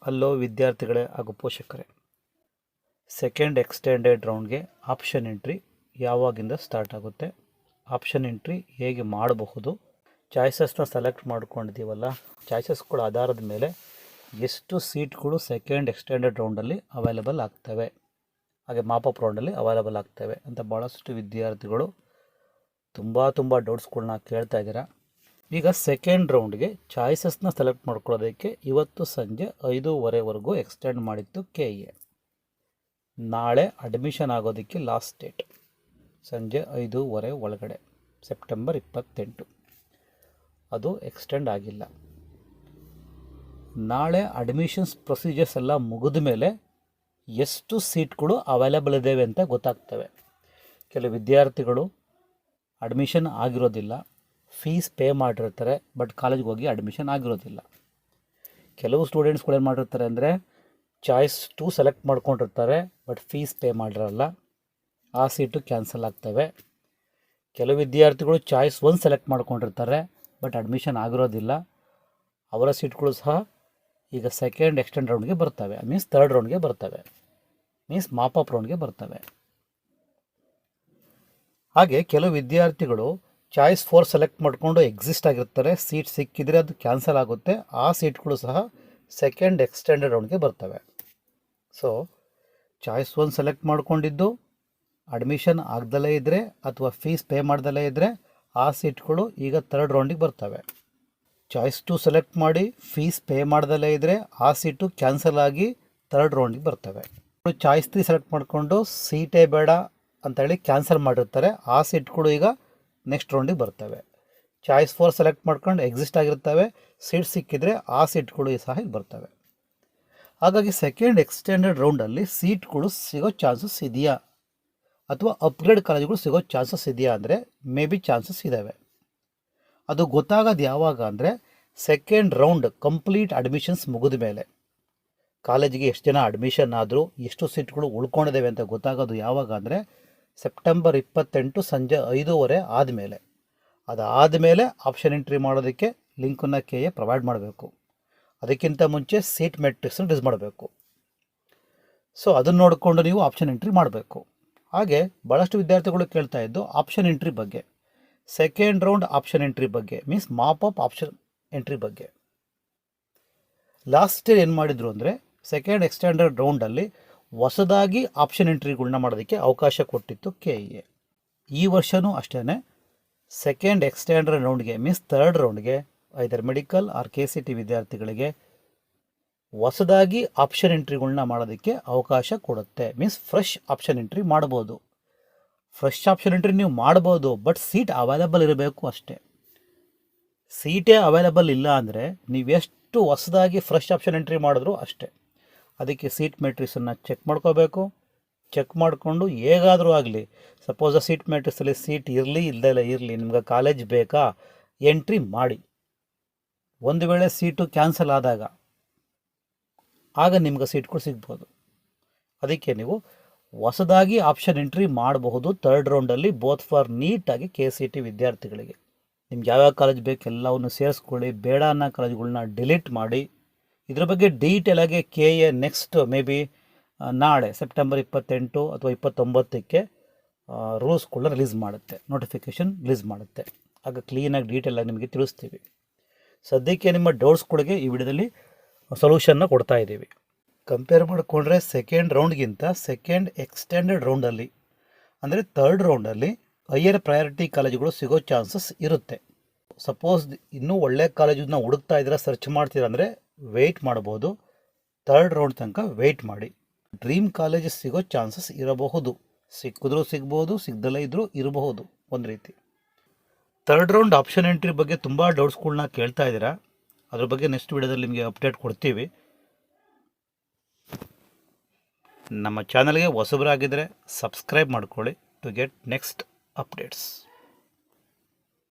Hello ವಿದ್ಯಾರ್ಥಿಗಳೇ ಹಾಗೂ ಪೋಷಕರೇ, second extended ರೌಂಡ್ಗೆ option entry ಯಾವಾಗಿಂದ ಸ್ಟಾರ್ಟ್ ಆಗುತ್ತೆ, ಆಪ್ಷನ್ ಎಂಟ್ರಿ ಹೇಗೆ ಮಾಡಬಹುದು, ಚಾಯ್ಸಸ್ನ ಸೆಲೆಕ್ಟ್ ಮಾಡ್ಕೊಂಡಿದ್ದೀವಲ್ಲ, ಚಾಯ್ಸಸ್ಗಳ ಆಧಾರದ ಮೇಲೆ ಎಷ್ಟು ಸೀಟ್ಗಳು ಸೆಕೆಂಡ್ ಎಕ್ಸ್ಟೆಂಡೆಡ್ ರೌಂಡಲ್ಲಿ ಅವೈಲೇಬಲ್ ಆಗ್ತವೆ, ಹಾಗೆ ಮಾಪಪ್ ರೌಂಡಲ್ಲಿ ಅವೈಲೇಬಲ್ ಆಗ್ತವೆ ಅಂತ ಭಾಳಷ್ಟು ವಿದ್ಯಾರ್ಥಿಗಳು ತುಂಬ ಡೌಟ್ಸ್ಗಳನ್ನ ಕೇಳ್ತಾ ಇದ್ದೀರಾ. ಈಗ ಸೆಕೆಂಡ್ ರೌಂಡ್ಗೆ ಚಾಯ್ಸಸ್ನ ಸೆಲೆಕ್ಟ್ ಮಾಡ್ಕೊಳ್ಳೋದಕ್ಕೆ ಇವತ್ತು ಸಂಜೆ 5:15ವರೆಗೂ ಎಕ್ಸ್ಟೆಂಡ್ ಮಾಡಿತ್ತು KE. ನಾಳೆ ಅಡ್ಮಿಷನ್ ಆಗೋದಕ್ಕೆ ಲಾಸ್ಟ್ ಡೇಟ್ ಸಂಜೆ 5:15 ಒಳಗಡೆ, ಸೆಪ್ಟೆಂಬರ್ 28. ಅದು ಎಕ್ಸ್ಟೆಂಡ್ ಆಗಿಲ್ಲ. ನಾಳೆ ಅಡ್ಮಿಷನ್ಸ್ ಪ್ರೊಸೀಜರ್ಸ್ ಎಲ್ಲ ಮುಗಿದ ಮೇಲೆ ಎಷ್ಟು ಸೀಟ್ಗಳು ಅವೈಲೇಬಲ್ ಇದ್ದಾವೆ ಅಂತ ಗೊತ್ತಾಗ್ತವೆ. ಕೆಲವು ವಿದ್ಯಾರ್ಥಿಗಳು ಅಡ್ಮಿಷನ್ ಆಗಿರೋದಿಲ್ಲ, ಫೀಸ್ ಪೇ ಮಾಡಿರ್ತಾರೆ, ಬಟ್ ಕಾಲೇಜ್ಗೆ ಹೋಗಿ ಅಡ್ಮಿಷನ್ ಆಗಿರೋದಿಲ್ಲ. ಕೆಲವು ಸ್ಟೂಡೆಂಟ್ಸ್ಗಳು ಏನು ಮಾಡಿರ್ತಾರೆ ಅಂದರೆ ಚಾಯ್ಸ್ 2 ಸೆಲೆಕ್ಟ್ ಮಾಡ್ಕೊಂಡಿರ್ತಾರೆ, ಬಟ್ ಫೀಸ್ ಪೇ ಮಾಡಿರಲ್ಲ, ಆ ಸೀಟು ಕ್ಯಾನ್ಸಲ್ ಆಗ್ತವೆ. ಕೆಲವು ವಿದ್ಯಾರ್ಥಿಗಳು ಚಾಯ್ಸ್ 1 ಸೆಲೆಕ್ಟ್ ಮಾಡ್ಕೊಂಡಿರ್ತಾರೆ, ಬಟ್ ಅಡ್ಮಿಷನ್ ಆಗಿರೋದಿಲ್ಲ, ಅವರ ಸೀಟ್ಗಳು ಸಹ ಈಗ ಸೆಕೆಂಡ್ ಎಕ್ಸ್ಟೆಂಡ್ ರೌಂಡ್ಗೆ ಬರ್ತವೆ, ಮೀನ್ಸ್ ಥರ್ಡ್ ರೌಂಡ್ಗೆ ಬರ್ತವೆ, ಮೀನ್ಸ್ ಮಾಪಪ್ ರೌಂಡ್ಗೆ ಬರ್ತವೆ. ಹಾಗೆ ಕೆಲವು ವಿದ್ಯಾರ್ಥಿಗಳು ಚಾಯ್ಸ್ 4 ಸೆಲೆಕ್ಟ್ ಮಾಡಿಕೊಂಡು ಎಕ್ಸಿಸ್ಟ್ ಆಗಿರ್ತಾರೆ, ಸೀಟ್ ಸಿಕ್ಕಿದರೆ ಅದು ಕ್ಯಾನ್ಸಲ್ ಆಗುತ್ತೆ, ಆ ಸೀಟ್ಗಳು ಸಹ ಸೆಕೆಂಡ್ ಎಕ್ಸ್ಟೆಂಡೆಡ್ ರೌಂಡ್ಗೆ ಬರ್ತವೆ. ಸೊ ಚಾಯ್ಸ್ 1 ಸೆಲೆಕ್ಟ್ ಮಾಡ್ಕೊಂಡಿದ್ದು ಅಡ್ಮಿಷನ್ ಆಗ್ದಲೇ ಇದ್ದರೆ ಅಥವಾ ಫೀಸ್ ಪೇ ಮಾಡ್ದಲೇ ಇದ್ದರೆ ಆ ಸೀಟ್ಗಳು ಈಗ ಥರ್ಡ್ ರೌಂಡಿಗೆ ಬರ್ತವೆ. ಚಾಯ್ಸ್ 2 ಸೆಲೆಕ್ಟ್ ಮಾಡಿ ಫೀಸ್ ಪೇ ಮಾಡ್ದಲೇ ಇದ್ದರೆ ಆ ಸೀಟು ಕ್ಯಾನ್ಸಲ್ ಆಗಿ ಥರ್ಡ್ ರೌಂಡಿಗೆ ಬರ್ತವೆ. ಚಾಯ್ಸ್ 3 ಸೆಲೆಕ್ಟ್ ಮಾಡಿಕೊಂಡು ಸೀಟೇ ಬೇಡ ಅಂತೇಳಿ ಕ್ಯಾನ್ಸಲ್ ಮಾಡಿರ್ತಾರೆ, ಆ ಸೀಟ್ಗಳು ಈಗ ನೆಕ್ಸ್ಟ್ ರೌಂಡಿಗೆ ಬರ್ತವೆ. ಚಾಯ್ಸ್ 4 ಸೆಲೆಕ್ಟ್ ಮಾಡ್ಕೊಂಡು ಎಕ್ಸಿಸ್ಟ್ ಆಗಿರ್ತವೆ, ಸೀಟ್ ಸಿಕ್ಕಿದರೆ ಆ ಸೀಟ್ಗಳು ಸಹ ಬರ್ತವೆ. ಹಾಗಾಗಿ ಸೆಕೆಂಡ್ ಎಕ್ಸ್ಟೆಂಡೆಡ್ ರೌಂಡಲ್ಲಿ ಸೀಟ್ಗಳು ಸಿಗೋ ಚಾನ್ಸಸ್ ಇದೆಯಾ ಅಥವಾ ಅಪ್ಗ್ರೇಡ್ ಕಾಲೇಜುಗಳು ಸಿಗೋ ಚಾನ್ಸಸ್ ಇದೆಯಾ ಅಂದರೆ ಮೇ ಬಿ ಚಾನ್ಸಸ್ ಇದ್ದಾವೆ. ಅದು ಗೊತ್ತಾಗೋದು ಯಾವಾಗ ಅಂದರೆ ಸೆಕೆಂಡ್ ರೌಂಡ್ ಕಂಪ್ಲೀಟ್ ಅಡ್ಮಿಷನ್ಸ್ ಮುಗಿದ ಮೇಲೆ, ಕಾಲೇಜಿಗೆ ಎಷ್ಟು ಜನ ಅಡ್ಮಿಷನ್ ಆದರೂ ಎಷ್ಟು ಸೀಟ್ಗಳು ಉಳ್ಕೊಂಡಿದ್ದಾವೆ ಅಂತ ಗೊತ್ತಾಗೋದು ಯಾವಾಗ ಅಂದರೆ ಸೆಪ್ಟೆಂಬರ್ 28 ಸಂಜೆ 5:15 ಆದಮೇಲೆ. ಅದಾದಮೇಲೆ ಆಪ್ಷನ್ ಎಂಟ್ರಿ ಮಾಡೋದಕ್ಕೆ ಲಿಂಕನ್ನು KE ಪ್ರೊವೈಡ್ ಮಾಡಬೇಕು. ಅದಕ್ಕಿಂತ ಮುಂಚೆ ಸೀಟ್ ಮೆಟ್ರಿಕ್ಸನ್ನು ರಿಲೀಸ್ ಮಾಡಬೇಕು. ಸೊ ಅದನ್ನು ನೋಡಿಕೊಂಡು ನೀವು ಆಪ್ಷನ್ ಎಂಟ್ರಿ ಮಾಡಬೇಕು. ಹಾಗೆ ಭಾಳಷ್ಟು ವಿದ್ಯಾರ್ಥಿಗಳು ಕೇಳ್ತಾ ಇದ್ದು ಆಪ್ಷನ್ ಎಂಟ್ರಿ ಬಗ್ಗೆ, ಸೆಕೆಂಡ್ ರೌಂಡ್ ಆಪ್ಷನ್ ಎಂಟ್ರಿ ಬಗ್ಗೆ, ಮೀನ್ಸ್ ಮಾಪಪ್ ಆಪ್ಷನ್ ಎಂಟ್ರಿ ಬಗ್ಗೆ. ಲಾಸ್ಟ್ ಇಯರ್ ಏನು ಮಾಡಿದರು ಅಂದರೆ ಸೆಕೆಂಡ್ ಎಕ್ಸ್ಟೆಂಡೆಡ್ ರೌಂಡಲ್ಲಿ ಹೊಸದಾಗಿ ಆಪ್ಷನ್ ಎಂಟ್ರಿಗಳನ್ನ ಮಾಡೋದಕ್ಕೆ ಅವಕಾಶ ಕೊಟ್ಟಿತ್ತು KE. ಈ ವರ್ಷವೂ ಅಷ್ಟೇ ಸೆಕೆಂಡ್ ಎಕ್ಸ್ಟೆಂಡೆಡ್ ರೌಂಡ್ಗೆ ಮೀನ್ಸ್ ಥರ್ಡ್ ರೌಂಡ್ಗೆ ಐದರ್ ಮೆಡಿಕಲ್ ಆರ್ KCT ವಿದ್ಯಾರ್ಥಿಗಳಿಗೆ ಹೊಸದಾಗಿ ಆಪ್ಷನ್ ಎಂಟ್ರಿಗಳನ್ನ ಮಾಡೋದಕ್ಕೆ ಅವಕಾಶ ಕೊಡುತ್ತೆ. ಮೀನ್ಸ್ ಫ್ರೆಶ್ ಆಪ್ಷನ್ ಎಂಟ್ರಿ ಮಾಡ್ಬೋದು. ಫ್ರೆಶ್ ಆಪ್ಷನ್ ಎಂಟ್ರಿ ನೀವು ಮಾಡ್ಬೋದು, ಬಟ್ ಸೀಟ್ ಅವೈಲೇಬಲ್ ಇರಬೇಕು ಅಷ್ಟೇ. ಸೀಟೇ ಅವೈಲೇಬಲ್ ಇಲ್ಲ ಅಂದರೆ ನೀವೆಷ್ಟು ಹೊಸದಾಗಿ ಫ್ರೆಶ್ ಆಪ್ಷನ್ ಎಂಟ್ರಿ ಮಾಡಿದ್ರು ಅಷ್ಟೇ. ಅದಕ್ಕೆ ಸೀಟ್ ಮೆಟ್ರಿಕ್ಸನ್ನು ಚೆಕ್ ಮಾಡ್ಕೋಬೇಕು. ಚೆಕ್ ಮಾಡಿಕೊಂಡು ಹೇಗಾದರೂ ಆಗಲಿ, ಸಪೋಸ್ ಆ ಸೀಟ್ ಮೆಟ್ರಿಕ್ಸಲ್ಲಿ ಸೀಟ್ ಇರಲಿ ಇಲ್ಲದೆ ಇರಲಿ, ನಿಮ್ಗೆ ಕಾಲೇಜ್ ಬೇಕಾ ಎಂಟ್ರಿ ಮಾಡಿ. ಒಂದು ವೇಳೆ ಸೀಟು ಕ್ಯಾನ್ಸಲ್ ಆದಾಗ ಆಗ ನಿಮ್ಗೆ ಸೀಟ್ಗಳು ಸಿಗ್ಬೋದು. ಅದಕ್ಕೆ ನೀವು ಹೊಸದಾಗಿ ಆಪ್ಷನ್ ಎಂಟ್ರಿ ಮಾಡಬಹುದು ಥರ್ಡ್ ರೌಂಡಲ್ಲಿ, ಬೋತ್ ಫಾರ್ ನೀಟಾಗಿ KCT ವಿದ್ಯಾರ್ಥಿಗಳಿಗೆ. ನಿಮ್ಗೆ ಯಾವ್ಯಾವ ಕಾಲೇಜ್ ಬೇಕು ಎಲ್ಲವನ್ನು ಸೇರಿಸ್ಕೊಳ್ಳಿ, ಬೇಡ ಅನ್ನೋ ಕಾಲೇಜ್ಗಳನ್ನ ಡಿಲೀಟ್ ಮಾಡಿ. ಇದ್ರ ಬಗ್ಗೆ ಡೀಟೇಲಾಗಿ KE ನೆಕ್ಸ್ಟ್ ಮೇ ಬಿ ನಾಳೆ ಸೆಪ್ಟೆಂಬರ್ 28 ಅಥವಾ 29ಕ್ಕೆ ರೂಲ್ಸ್ಗಳನ್ನ ರಿಲೀಸ್ ಮಾಡುತ್ತೆ, ನೋಟಿಫಿಕೇಷನ್ ರಿಲೀಸ್ ಮಾಡುತ್ತೆ. ಆಗ ಕ್ಲೀನಾಗಿ ಡೀಟೇಲಾಗಿ ನಿಮಗೆ ತಿಳಿಸ್ತೀವಿ. ಸದ್ಯಕ್ಕೆ ನಿಮ್ಮ ಡೌಟ್ಸ್ಗಳಿಗೆ ಈ ವಿಡಿಯೋದಲ್ಲಿ ಸೊಲ್ಯೂಷನ್ನ ಕೊಡ್ತಾ ಇದ್ದೀವಿ. ಕಂಪೇರ್ ಮಾಡಿಕೊಂಡ್ರೆ ಸೆಕೆಂಡ್ ರೌಂಡ್ಗಿಂತ ಸೆಕೆಂಡ್ ಎಕ್ಸ್ಟೆಂಡೆಡ್ ರೌಂಡಲ್ಲಿ ಅಂದರೆ ಥರ್ಡ್ ರೌಂಡಲ್ಲಿ ಹೈಯರ್ ಪ್ರಯಾರಿಟಿ ಕಾಲೇಜುಗಳು ಸಿಗೋ ಚಾನ್ಸಸ್ ಇರುತ್ತೆ. ಸಪೋಸ್ ಇನ್ನೂ ಒಳ್ಳೆ ಕಾಲೇಜನ್ನ ಹುಡುಕ್ತಾ ಇದ್ದೀರಾ, ಸರ್ಚ್ ಮಾಡ್ತೀರಾ ಅಂದರೆ ವೆಯ್ಟ್ ಮಾಡ್ಬೋದು. ಥರ್ಡ್ ರೌಂಡ್ ತನಕ ವೆಯ್ಟ್ ಮಾಡಿ. ಡ್ರೀಮ್ ಕಾಲೇಜ್ ಸಿಗೋ ಚಾನ್ಸಸ್ ಇರಬಹುದು, ಸಿಕ್ಕಿದ್ರೂ ಸಿಗ್ಬೋದು, ಸಿಗ್ದಲೇ ಇದ್ದರೂ ಇರಬಹುದು ಒಂದು ರೀತಿ. ಥರ್ಡ್ ರೌಂಡ್ ಆಪ್ಷನ್ ಎಂಟ್ರಿ ಬಗ್ಗೆ ತುಂಬ ಡೌಟ್ಸ್ಗಳನ್ನ ಕೇಳ್ತಾ ಇದ್ದೀರಾ, ಅದ್ರ ಬಗ್ಗೆ ನೆಕ್ಸ್ಟ್ ವಿಡಿಯೋದಲ್ಲಿ ನಿಮಗೆ ಅಪ್ಡೇಟ್ ಕೊಡ್ತೀವಿ. ನಮ್ಮ ಚಾನಲ್ಗೆ ಹೊಸಬರಾಗಿದ್ದರೆ ಸಬ್ಸ್ಕ್ರೈಬ್ ಮಾಡ್ಕೊಳ್ಳಿ ಟು ಗೆಟ್ ನೆಕ್ಸ್ಟ್ updates.